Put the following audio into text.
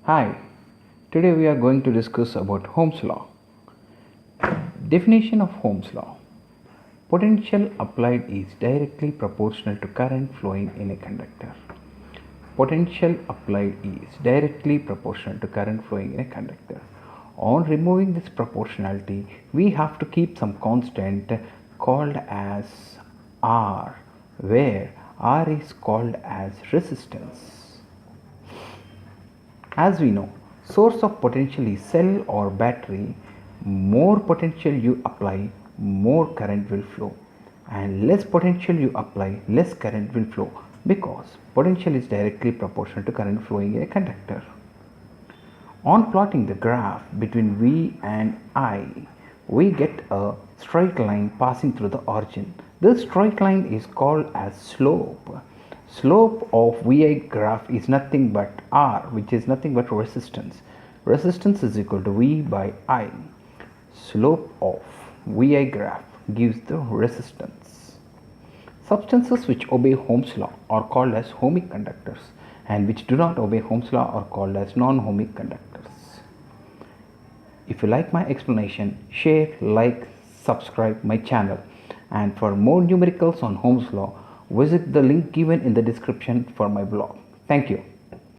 Hi, today we are going to discuss about Ohm's law. Definition of Ohm's law. Potential applied is directly proportional to current flowing in a conductor. Potential applied is directly proportional to current flowing in a conductor. On removing this proportionality, we have to keep some constant called as R, where R is called as resistance. As we know, source of potential is cell or battery. More potential you apply, more current will flow, and less potential you apply, less current will flow, because potential is directly proportional to current flowing in a conductor. On plotting the graph between V and I, we get a straight line passing through the origin. This straight line is called as slope. Slope of Vi graph is nothing but R, which is nothing but resistance. Resistance is equal to V by I. Slope of Vi graph gives the resistance. Substances which obey Ohm's law are called as ohmic conductors, and which do not obey Ohm's law are called as non-ohmic conductors. If you like my explanation, share, like, subscribe my channel, and for more numericals on Ohm's law, visit the link given in the description for my blog. Thank you.